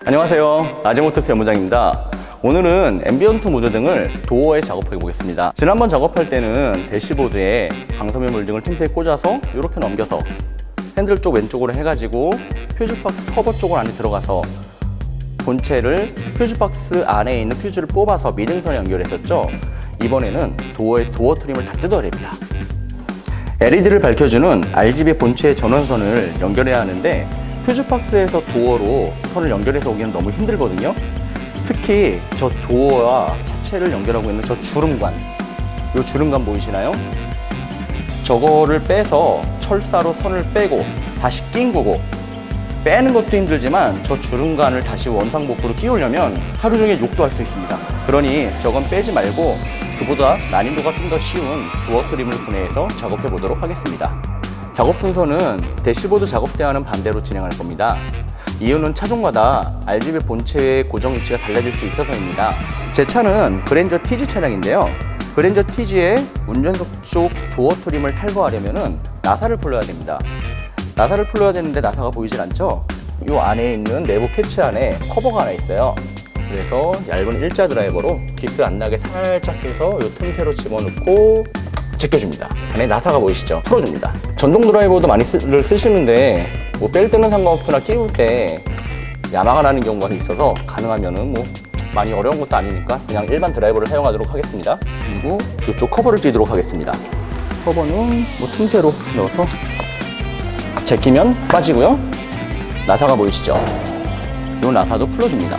안녕하세요, 아재모터스 연무장입니다. 오늘은 앰비언트 모드 등을 도어에 작업해 보겠습니다. 지난번 작업할 때는 대시보드에 방소면 몰딩을 틈새에 꽂아서 이렇게 넘겨서 핸들 쪽 왼쪽으로 해가지고 퓨즈박스 커버 쪽으로 안에 들어가서 본체를 퓨즈박스 안에 있는 퓨즈를 뽑아서 미등선에 연결했었죠. 이번에는 도어에 도어 트림을 다 뜯어냅니다. LED를 밝혀주는 RGB 본체의 전원선을 연결해야 하는데 퓨즈박스에서 도어로 선을 연결해서 오기는 너무 힘들거든요. 특히 저 도어와 차체를 연결하고 있는 저 주름관, 이 주름관 보이시나요? 저거를 빼서 철사로 선을 빼고 다시 낑구고, 빼는 것도 힘들지만 저 주름관을 다시 원상복구로 끼우려면 하루 종일 욕도 할 수 있습니다. 그러니 저건 빼지 말고 그보다 난이도가 좀 더 쉬운 도어 트림을 분해해서 작업해 보도록 하겠습니다. 작업 순서는 대시보드 작업 때와는 반대로 진행할 겁니다. 이유는 차종마다 RGB 본체의 고정 위치가 달라질 수 있어서입니다. 제 차는 그랜저 TG 차량인데요. 그랜저 TG의 운전석 쪽 도어 트림을 탈거하려면 나사를 풀러야 됩니다. 나사를 풀러야 되는데 나사가 보이질 않죠? 이 안에 있는 내부 캐치 안에 커버가 하나 있어요. 그래서 얇은 일자 드라이버로 기스 안 나게 살짝 해서 이 틈새로 집어넣고 제껴줍니다. 안에 나사가 보이시죠? 풀어줍니다. 전동 드라이버도 많이 쓰시는데 뭐 뺄 때는 상관없으나 끼울 때 야마가 나는 경우가 있어서 가능하면은 뭐 많이 어려운 것도 아니니까 그냥 일반 드라이버를 사용하도록 하겠습니다. 그리고 이쪽 커버를 띄도록 하겠습니다. 커버는 뭐 틈새로 넣어서 제끼면 빠지고요. 나사가 보이시죠? 이 나사도 풀어줍니다.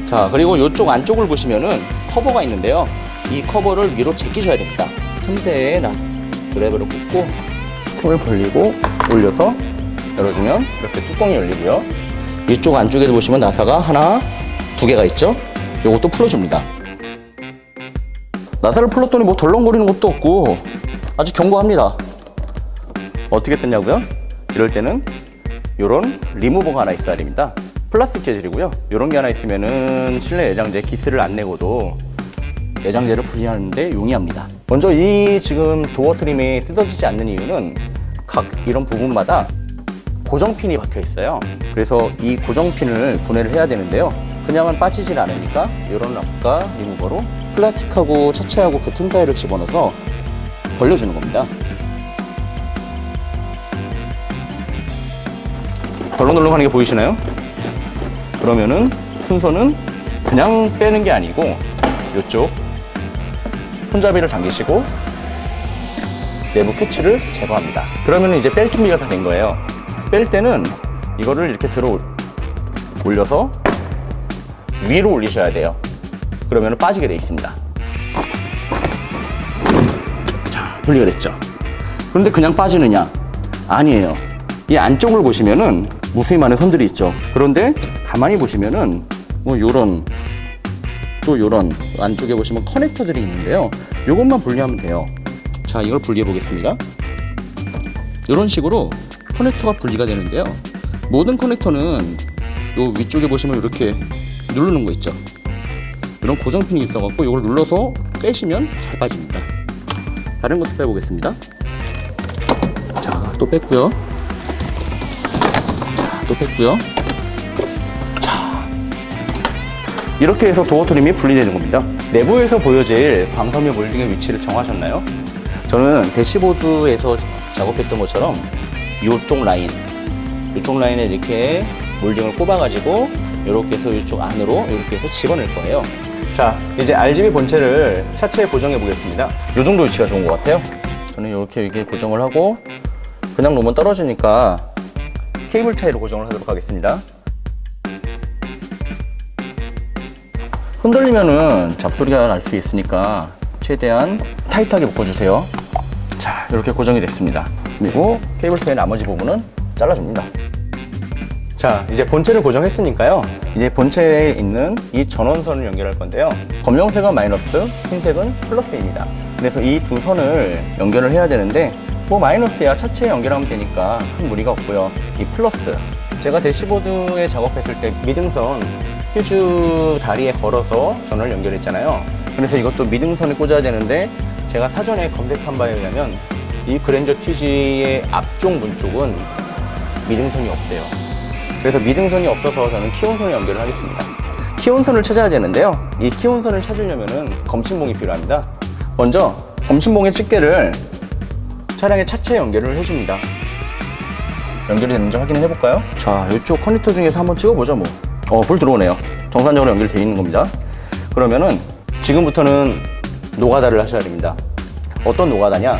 자, 그리고 이쪽 안쪽을 보시면은 커버가 있는데요. 이 커버를 위로 제끼셔야 됩니다. 틈새에 드라이버를 꽂고 틈을 벌리고 올려서 열어주면 이렇게 뚜껑이 열리고요. 이쪽 안쪽에도 보시면 나사가 하나, 두 개가 있죠? 이것도 풀어줍니다. 나사를 풀었더니 뭐 덜렁거리는 것도 없고 아주 견고합니다. 어떻게 뜯냐고요? 이럴 때는 이런 리무버가 하나 있어야 됩니다. 플라스틱 재질이고요. 이런 게 하나 있으면은 실내 내장재 기스를 안 내고도 내장재를 분리하는데 용이합니다. 먼저 이 지금 도어 트림이 뜯어지지 않는 이유는 각 이런 부분마다 고정핀이 박혀 있어요. 그래서 이 고정핀을 분해를 해야 되는데요. 그냥은 빠지질 않으니까 이런 아까 리무버로 플라스틱하고 차체하고 그 틈 사이를 집어넣어서 벌려주는 겁니다. 덜렁덜렁 하는 게 보이시나요? 그러면은 순서는 그냥 빼는 게 아니고 이쪽 손잡이를 당기시고 내부 캐치를 제거합니다. 그러면 이제 뺄 준비가 다 된 거예요. 뺄 때는 이거를 이렇게 들어 올려서 위로 올리셔야 돼요. 그러면 빠지게 돼 있습니다. 자, 분리가 됐죠. 그런데 그냥 빠지느냐? 아니에요. 이 안쪽을 보시면은 무수히 많은 선들이 있죠. 그런데 가만히 보시면은 뭐 요런 또 요런 안쪽에 보시면 커넥터들이 있는데요. 요것만 분리하면 돼요. 자, 이걸 분리해 보겠습니다. 이런 식으로 커넥터가 분리가 되는데요. 모든 커넥터는 요 위쪽에 보시면 이렇게 누르는 거 있죠. 이런 고정핀이 있어갖고 이걸 눌러서 빼시면 잘 빠집니다. 다른 것도 빼보겠습니다. 자, 또 뺐고요. 자, 또 뺐고요. 자, 이렇게 해서 도어 트림이 분리되는 겁니다. 내부에서 보여질 방섬유 몰딩의 위치를 정하셨나요? 저는 대시보드에서 작업했던 것처럼 이쪽 라인에 이렇게 몰딩을 꼽아가지고 이렇게 해서 이쪽 안으로 이렇게 해서 집어넣을 거예요. 자, 이제 RGB 본체를 차체에 고정해 보겠습니다. 이 정도 위치가 좋은 것 같아요. 저는 이렇게 고정을 하고 그냥 놓으면 떨어지니까 케이블 타이로 고정을 하도록 하겠습니다. 흔들리면은 잡소리가 날 수 있으니까 최대한 타이트하게 묶어주세요. 자, 이렇게 고정이 됐습니다. 그리고 케이블 타이의 나머지 부분은 잘라줍니다. 자, 이제 본체를 고정했으니까요. 이제 본체에 있는 이 전원선을 연결할 건데요. 검정색은 마이너스, 흰색은 플러스입니다. 그래서 이 두 선을 연결을 해야 되는데 뭐 마이너스야 차체에 연결하면 되니까 큰 무리가 없고요. 이 플러스, 제가 대시보드에 작업했을 때 미등선 퓨즈 다리에 걸어서 전원을 연결했잖아요. 그래서 이것도 미등선에 꽂아야 되는데 제가 사전에 검색한 바에 의하면 이 그랜저 TG의 앞쪽 문 쪽은 미등선이 없대요. 그래서 미등선이 없어서 저는 키온선에 연결을 하겠습니다. 키온선을 찾아야 되는데요. 이 키온선을 찾으려면 검침봉이 필요합니다. 먼저 검침봉의 집게를 차량의 차체에 연결을 해줍니다. 연결이 되는지 확인을 해볼까요? 자, 이쪽 커넥터 중에서 한번 찍어보죠 뭐. 불 들어오네요. 정상적으로 연결되어 있는 겁니다. 그러면은 지금부터는 노가다를 하셔야 됩니다. 어떤 노가다냐?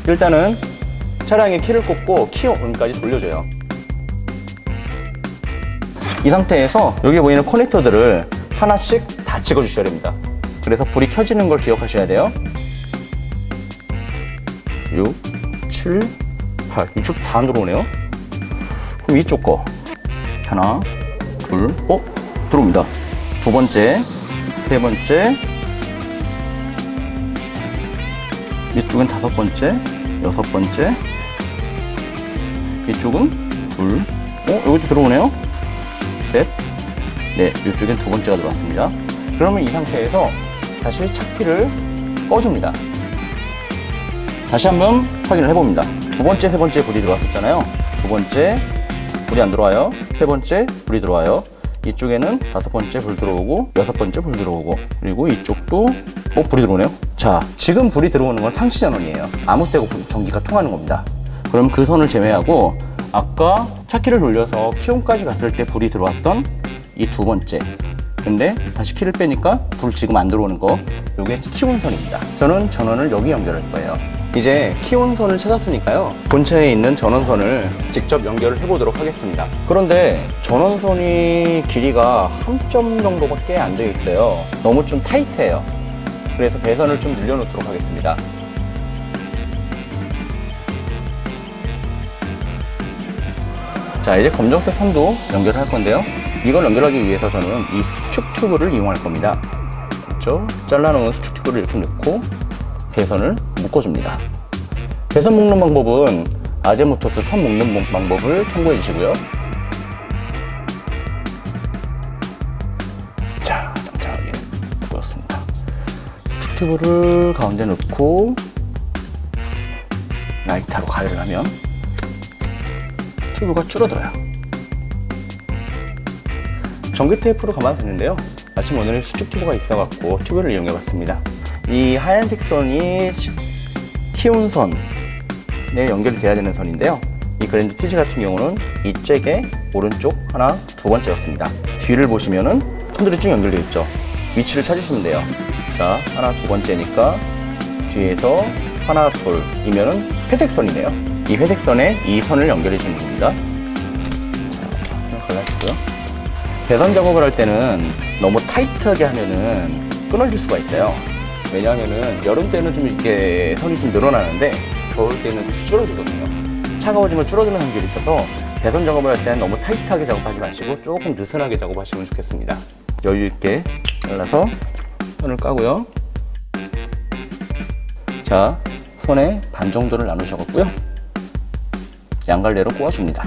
일단은 차량의 키를 꽂고 키온까지 돌려줘요. 이 상태에서 여기 보이는 커넥터들을 하나씩 다 찍어주셔야 됩니다. 그래서 불이 켜지는 걸 기억하셔야 돼요. 6, 7, 8. 이쪽 다 안 들어오네요. 그럼 이쪽 거 하나, 둘, 들어옵니다. 두 번째, 세 번째, 이쪽은 다섯 번째, 여섯 번째, 이쪽은 둘, 여기도 들어오네요. 셋, 넷, 이쪽엔 두 번째가 들어왔습니다. 그러면 이 상태에서 다시 차키를 꺼줍니다. 다시 한번 확인을 해봅니다. 두 번째, 세 번째 불이 들어왔었잖아요. 두 번째 불이 안 들어와요. 세 번째 불이 들어와요. 이쪽에는 다섯 번째 불 들어오고 여섯 번째 불 들어오고, 그리고 이쪽도 불이 들어오네요. 자, 지금 불이 들어오는 건 상시 전원이에요. 아무 때고 전기가 통하는 겁니다. 그럼 그 선을 제외하고 아까 차키를 돌려서 키온까지 갔을 때 불이 들어왔던 이 두 번째, 근데 다시 키를 빼니까 불 지금 안 들어오는 거, 요게 키온선입니다. 저는 전원을 여기 연결할 거예요. 이제 키온선을 찾았으니까요, 본체에 있는 전원선을 직접 연결을 해보도록 하겠습니다. 그런데 전원선이 길이가 한 점 정도밖에 안 되어 있어요. 너무 좀 타이트해요. 그래서 배선을 좀 늘려놓도록 하겠습니다. 자, 이제 검정색 선도 연결을 할 건데요, 이걸 연결하기 위해서 저는 이 수축 튜브를 이용할 겁니다. 그렇죠? 잘라놓은 수축 튜브를 이렇게 넣고 배선을 묶어줍니다. 배선 묶는 방법은 아제모토스 선 묶는 방법을 참고해 주시고요. 자, 짱짱하게 묶었습니다. 수축 튜브를 가운데 넣고 라이터로 가열을 하면 튜브가 줄어들어요. 전기 테이프로 감아도 되는데요, 마침 오늘은 수축 튜브가 있어갖고 튜브를 이용해 봤습니다. 이 하얀색 선이 키온선에 연결이 돼야 되는 선인데요, 이 그랜드 TG 같은 경우는 이 잭의 오른쪽 하나, 두 번째였습니다. 뒤를 보시면은 선들이 쭉 연결되어 있죠. 위치를 찾으시면 돼요. 자, 하나, 두 번째니까 뒤에서 하나, 둘이면은 회색 선이네요. 이 회색 선에 이 선을 연결해 주는 겁니다. 자, 갈라주고요. 배선 작업을 할 때는 너무 타이트하게 하면은 끊어질 수가 있어요. 왜냐하면은 여름 때는 좀 이렇게 선이 좀 늘어나는데 겨울 때는 줄어들거든요. 차가워지면 줄어드는 확률이 있어서 배선 작업을 할 때는 너무 타이트하게 작업하지 마시고 조금 느슨하게 작업하시면 좋겠습니다. 여유 있게 잘라서 선을 까고요. 자, 선에 반 정도를 나누셔갖고요, 양갈래로 꼬아줍니다.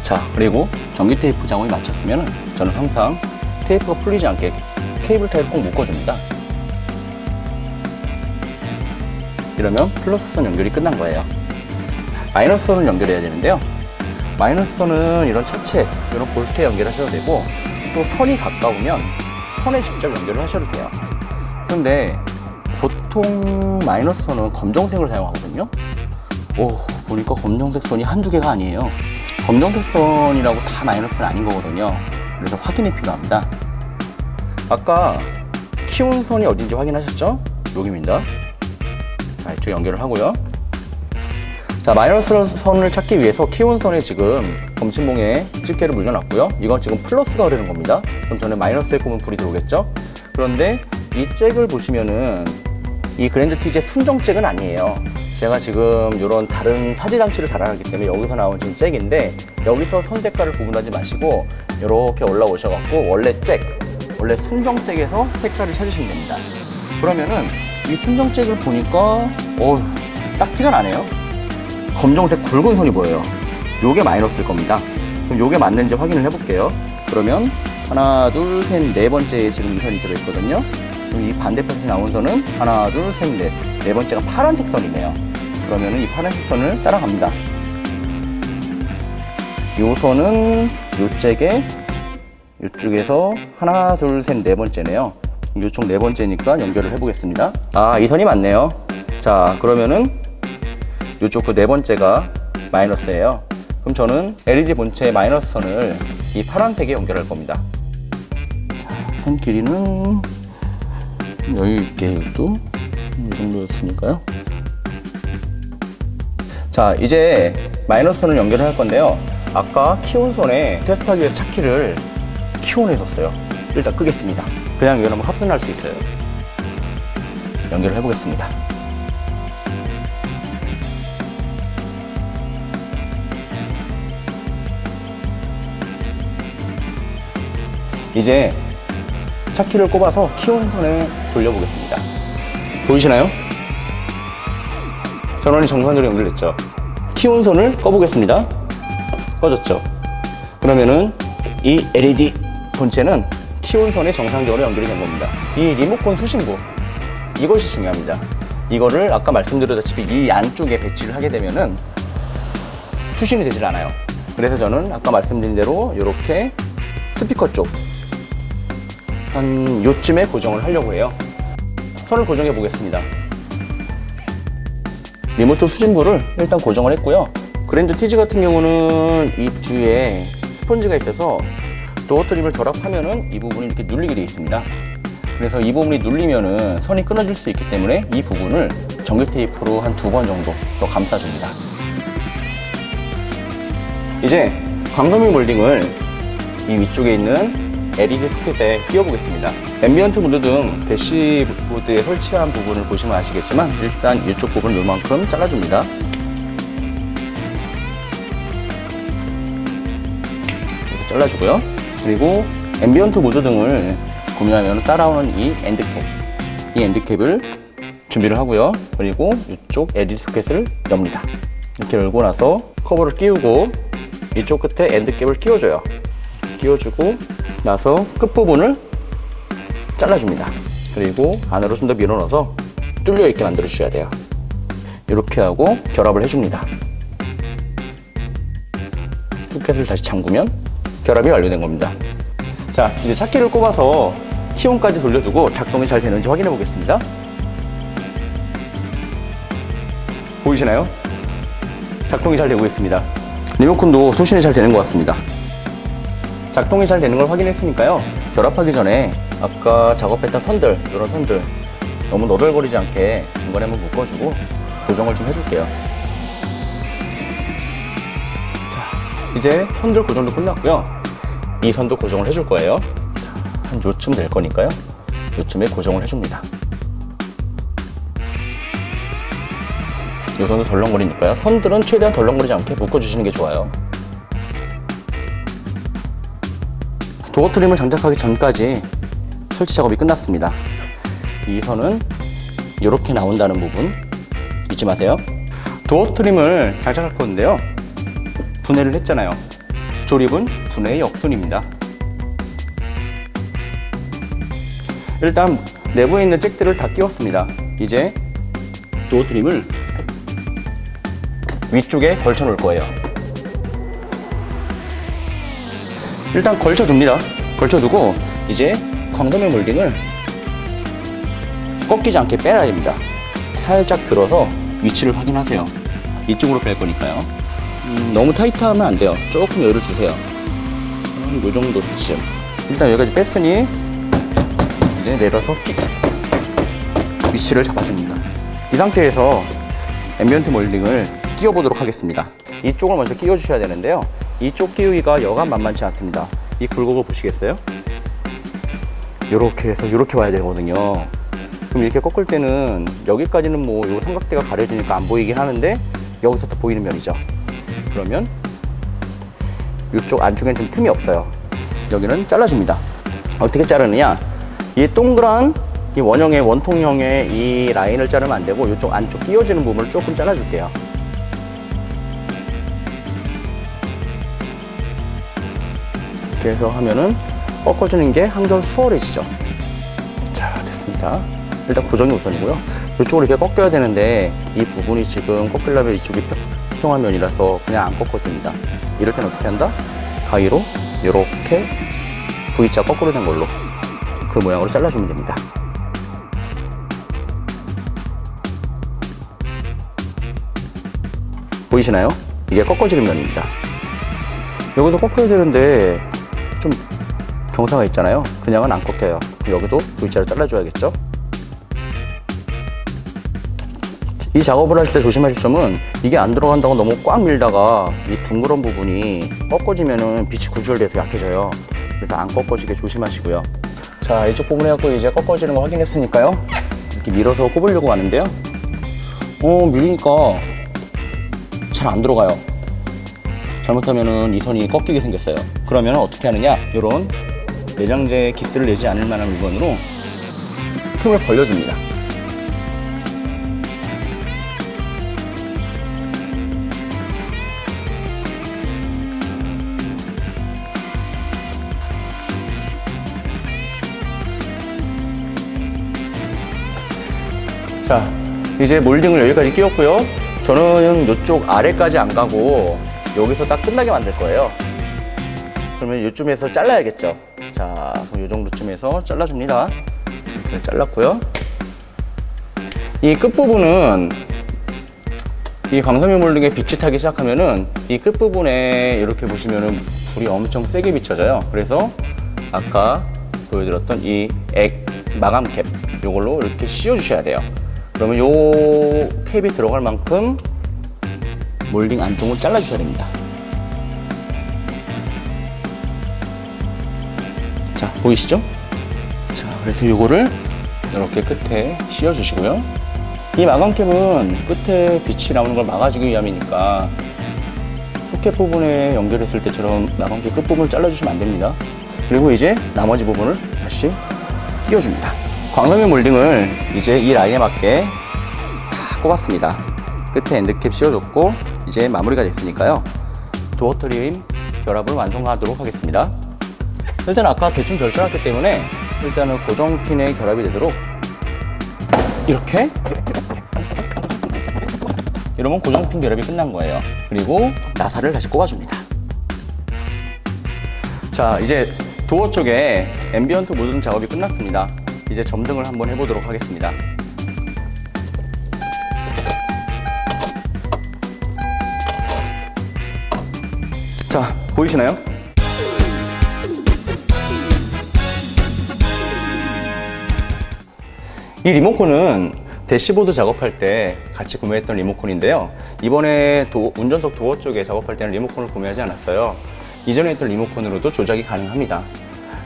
자, 그리고 전기 테이프 장호에 맞췄으면 저는 항상 테이프가 풀리지 않게 케이블 타이를 꼭 묶어줍니다. 이러면 플러스 선 연결이 끝난 거예요. 마이너스 선을 연결해야 되는데요, 마이너스 선은 이런 차체, 이런 볼트에 연결하셔도 되고, 또 선이 가까우면 선에 직접 연결을 하셔도 돼요. 그런데 보통 마이너스 선은 검정색을 사용하거든요. 보니까 검정색 선이 한두 개가 아니에요. 검정색 선이라고 다 마이너스는 아닌 거거든요. 그래서 확인이 필요합니다. 아까 키온선이 어딘지 확인하셨죠? 여기입니다. 자, 이쪽 연결을 하고요. 자, 마이너스 선을 찾기 위해서 키온선에 지금 검침봉에 집게를 물려놨고요. 이건 지금 플러스가 흐르는 겁니다. 그럼 저는 마이너스에 꼽으면 불이 들어오겠죠? 그런데 이 잭을 보시면은 이 그랜드 TG의 순정 잭은 아니에요. 제가 지금 이런 다른 사지 장치를 달아놨기 때문에 여기서 나온 지금 잭인데, 여기서 선 색깔을 구분하지 마시고 이렇게 올라오셔갖고 원래 순정 잭에서 색깔을 찾으시면 됩니다. 그러면은 이 순정 잭을 보니까 딱 티가 나네요. 검정색 굵은 선이 보여요. 요게 마이너스일 겁니다. 그럼 요게 맞는지 확인을 해볼게요. 그러면 하나, 둘, 셋, 네 번째에 지금 이 선이 들어있거든요. 그럼 이 반대편에 나온 선은 하나, 둘, 셋, 넷. 네 번째가 파란색 선이네요. 그러면 이 파란색 선을 따라갑니다. 요 선은 요쪽에 이쪽에서 하나, 둘, 셋, 네 번째네요. 이쪽 네 번째니까 연결을 해보겠습니다. 아, 이 선이 맞네요. 자, 그러면은 이쪽 그 네 번째가 마이너스예요. 그럼 저는 LED 본체의 마이너스 선을 이 파란색에 연결할 겁니다. 선 길이는 여유 있게 이것도 이 정도였으니까요. 자, 이제 마이너스 선을 연결을 할 건데요. 아까 키온 선에 테스트하기 위해서 차키를 키온에 뒀어요. 일단 끄겠습니다. 그냥 연결하면 합선할 수 있어요. 연결을 해보겠습니다. 이제 차키를 꼽아서 키온 선에 돌려보겠습니다. 보이시나요? 전원이 정상적으로 연결됐죠. 키온 선을 꺼보겠습니다. 꺼졌죠. 그러면은 이 LED 본체는 키온 선에 정상적으로 연결이 된 겁니다. 이 리모컨 수신부, 이것이 중요합니다. 이거를 아까 말씀드렸다시피 이 안쪽에 배치를 하게 되면은 수신이 되질 않아요. 그래서 저는 아까 말씀드린 대로 이렇게 스피커 쪽 한 요쯤에 고정을 하려고 해요. 선을 고정해 보겠습니다. 리모트 수신부를 일단 고정을 했고요. 그랜저 TG 같은 경우는 이 뒤에 스펀지가 있어서 도어 트림을 결합하면은 이 부분이 이렇게 눌리게 되어 있습니다. 그래서 이 부분이 눌리면은 선이 끊어질 수 있기 때문에 이 부분을 정규 테이프로 한 2번 정도 더 감싸줍니다. 이제 광섬유 몰딩을 이 위쪽에 있는 LED 소켓에 끼워보겠습니다. 앰비언트 무드등 대시보드에 설치한 부분을 보시면 아시겠지만 일단 이쪽 부분 요만큼 잘라줍니다. 이렇게 잘라주고요. 그리고 앰비언트 무드등을 구매하면 따라오는 이 엔드캡을 준비를 하고요. 그리고 이쪽 LED 소켓을 엽니다. 이렇게 열고 나서 커버를 끼우고 이쪽 끝에 엔드캡을 끼워줘요. 끼워주고 나서 끝부분을 잘라줍니다. 그리고 안으로 좀 더 밀어넣어서 뚫려 있게 만들어 주셔야 돼요. 이렇게 하고 결합을 해줍니다. 소켓을 다시 잠그면 결합이 완료된 겁니다. 자, 이제 차키를 꼽아서 키온까지 돌려두고 작동이 잘 되는지 확인해 보겠습니다. 보이시나요? 작동이 잘 되고 있습니다. 리모컨도 소신이 잘 되는 것 같습니다. 작동이 잘 되는 걸 확인했으니까요. 결합하기 전에 아까 작업했던 선들, 이런 선들 너무 너덜거리지 않게 중간에 한번 묶어주고 고정을 좀 해줄게요. 자, 이제 선들 고정도 끝났고요. 이 선도 고정을 해줄 거예요. 자, 한 요쯤 될 거니까요. 요쯤에 고정을 해줍니다. 이 선도 덜렁거리니까요. 선들은 최대한 덜렁거리지 않게 묶어주시는 게 좋아요. 도어 트림을 장착하기 전까지 설치 작업이 끝났습니다. 이 선은 이렇게 나온다는 부분 잊지 마세요. 도어 트림을 장착할 건데요. 분해를 했잖아요. 조립은 분해의 역순입니다. 일단 내부에 있는 잭들을 다 끼웠습니다. 이제 도어 트림을 위쪽에 걸쳐 놓을 거예요. 일단 걸쳐둡니다. 걸쳐두고 이제 광섬유 몰딩을 꺾이지 않게 빼야 됩니다. 살짝 들어서 위치를 확인하세요. 이쪽으로 뺄 거니까요. 너무 타이트하면 안 돼요. 조금 여유를 주세요. 이 정도쯤. 일단 여기까지 뺐으니 이제 내려서 위치를 잡아줍니다. 이 상태에서 앰비언트 몰딩을 끼워보도록 하겠습니다. 이쪽을 먼저 끼워주셔야 되는데요. 이쪽 끼우기가 여간 만만치 않습니다. 이 굴곡을 보시겠어요? 이렇게 해서 이렇게 와야 되거든요. 그럼 이렇게 꺾을 때는 여기까지는 뭐 요 삼각대가 가려지니까 안 보이긴 하는데 여기서부터 보이는 면이죠. 그러면 이쪽 안쪽엔 좀 틈이 없어요. 여기는 잘라줍니다. 어떻게 자르느냐? 이 동그란 이 원형의 원통형의 이 라인을 자르면 안 되고 이쪽 안쪽 끼워지는 부분을 조금 잘라줄게요. 이렇게 해서 하면은 꺾어지는 게 한결 수월해지죠. 자, 됐습니다. 일단 고정이 우선이고요. 이쪽으로 이렇게 꺾여야 되는데 이 부분이 지금 꺾이려면 이쪽이 평평한 면이라서 그냥 안 꺾어집니다. 이럴 때는 어떻게 한다? 가위로 이렇게 V자 거꾸로 된 걸로 그 모양으로 잘라주면 됩니다. 보이시나요? 이게 꺾어지는 면입니다. 여기도 꺾여야 되는데 좀 경사가 있잖아요. 그냥은 안 꺾여요. 여기도 V자로 잘라줘야겠죠. 이 작업을 할 때 조심하실 점은 이게 안 들어간다고 너무 꽉 밀다가 이 둥그런 부분이 꺾어지면은 빛이 구출돼서 약해져요. 그래서 안 꺾어지게 조심하시고요. 자, 이쪽 부분 해갖고 이제 꺾어지는 거 확인했으니까요. 이렇게 밀어서 꼽으려고 하는데요. 밀리니까 잘 안 들어가요. 잘못하면은 이 선이 꺾이게 생겼어요. 그러면 어떻게 하느냐? 이런 내장재 기스를 내지 않을 만한 물건으로 틈을 벌려줍니다. 자, 이제 몰딩을 여기까지 끼웠고요. 저는 이쪽 아래까지 안 가고 여기서 딱 끝나게 만들 거예요. 그러면 이쯤에서 잘라야겠죠. 자, 그럼 이 정도쯤에서 잘라줍니다. 이렇게 잘랐고요. 이 끝부분은 이 광섬유 몰딩에 빛이 타기 시작하면은 이 끝부분에 이렇게 보시면은 불이 엄청 세게 비춰져요. 그래서 아까 보여드렸던 이 액 마감 캡 이걸로 이렇게 씌워 주셔야 돼요. 그러면 요 캡이 들어갈 만큼 몰딩 안쪽을 잘라 주셔야 됩니다. 자, 보이시죠? 자, 그래서 요거를 이렇게 끝에 씌워 주시고요. 이 마감캡은 끝에 빛이 나오는 걸 막아주기 위함이니까 소켓 부분에 연결했을 때처럼 마감캡 끝부분을 잘라주시면 안 됩니다. 그리고 이제 나머지 부분을 다시 끼워줍니다. 광섬유 몰딩을 이제 이 라인에 맞게 다 꼽았습니다. 끝에 엔드캡 씌워줬고 이제 마무리가 됐으니까요. 도어 트림 결합을 완성하도록 하겠습니다. 일단 아까 대충 결정했기 때문에 일단은 고정핀에 결합이 되도록 이렇게 이러면 고정핀 결합이 끝난 거예요. 그리고 나사를 다시 꼽아줍니다. 자, 이제 도어 쪽에 앰비언트 모든 작업이 끝났습니다. 이제 점등을 한번 해보도록 하겠습니다. 자, 보이시나요? 이 리모컨은 대시보드 작업할 때 같이 구매했던 리모컨인데요. 이번에 운전석 도어 쪽에 작업할 때는 리모컨을 구매하지 않았어요. 이전에 했던 리모컨으로도 조작이 가능합니다.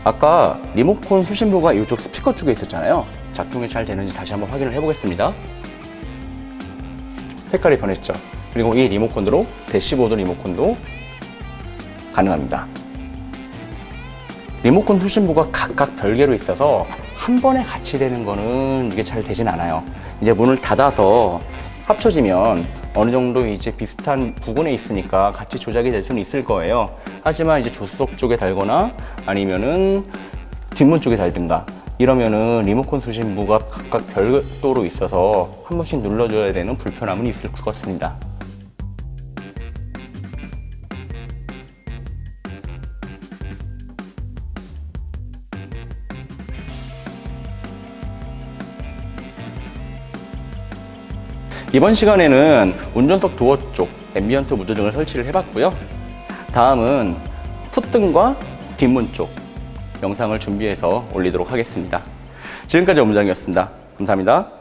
아까 리모컨 수신부가 이쪽 스피커 쪽에 있었잖아요. 작동이 잘 되는지 다시 한번 확인을 해보겠습니다. 색깔이 변했죠. 그리고 이 리모컨으로 대시보드 리모컨도 가능합니다. 리모컨 수신부가 각각 별개로 있어서 한 번에 같이 되는 거는 이게 잘 되진 않아요. 이제 문을 닫아서 합쳐지면 어느 정도 이제 비슷한 부분에 있으니까 같이 조작이 될 수는 있을 거예요. 하지만 이제 조수석 쪽에 달거나 아니면은 뒷문 쪽에 달든가 이러면은 리모컨 수신부가 각각 별도로 있어서 한 번씩 눌러줘야 되는 불편함은 있을 것 같습니다. 이번 시간에는 운전석 도어 쪽 앰비언트 무드등을 설치를 해봤고요. 다음은 풋등과 뒷문 쪽 영상을 준비해서 올리도록 하겠습니다. 지금까지 엄장이었습니다. 감사합니다.